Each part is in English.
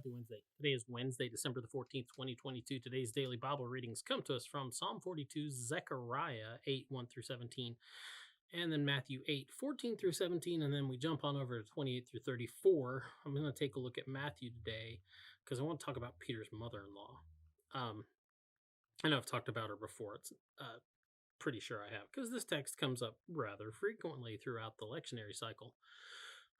Happy Wednesday. Today is Wednesday, December the 14th, 2022. Today's daily Bible readings come to us from Psalm 42, Zechariah 8, 1 through 17, and then Matthew 8, 14 through 17, and then we jump on over to 28 through 34. I'm going to take a look at Matthew today because I want to talk about Peter's mother-in-law. I know I've talked about her before. It's pretty sure I have, because this text comes up rather frequently throughout the lectionary cycle.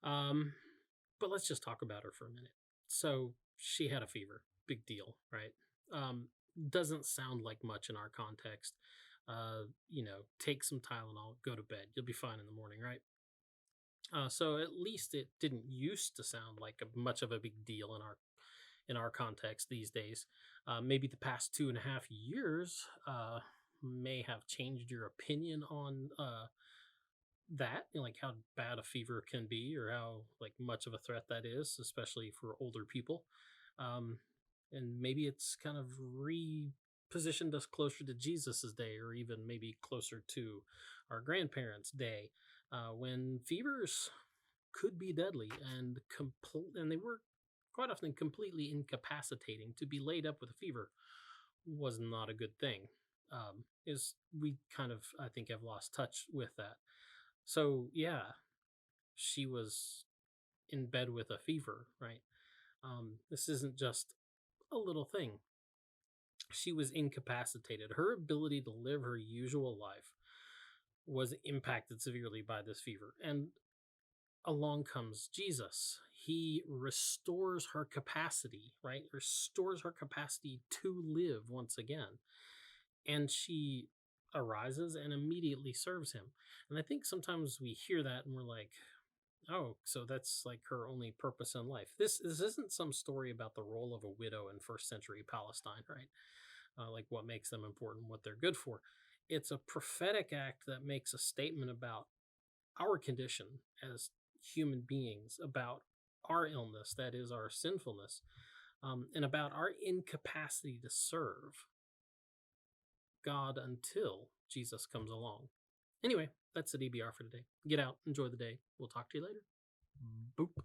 But let's just talk about her for a minute. So she had a fever, big deal, right? Doesn't sound like much in our context. Take some Tylenol, go to bed. You'll be fine in the morning, right? So at least it didn't used to sound like much of a big deal in our context these days. Maybe the past 2.5 years may have changed your opinion on that, like how bad a fever can be, or how like much of a threat that is, especially for older people. And maybe it's kind of repositioned us closer to Jesus's day, or even maybe closer to our grandparents' day, when fevers could be deadly and they were quite often completely incapacitating. To be laid up with a fever was not a good thing. We kind of, I think, have lost touch with that. So yeah, she was in bed with a fever, right? This isn't just a little thing. She was incapacitated. Her ability to live her usual life was impacted severely by this fever. And along comes Jesus. He restores her capacity, right? Restores her capacity to live once again. And she arises and immediately serves him. And I think sometimes we hear that and we're like, oh, so that's like her only purpose in life. This isn't some story about the role of a widow in first century Palestine, right? Like what makes them important, what they're good for. It's a prophetic act that makes a statement about our condition as human beings, about our illness, that is our sinfulness, and about our incapacity to serve God until Jesus comes along. Anyway, that's the DBR for today. Get out, enjoy the day. We'll talk to you later. Boop.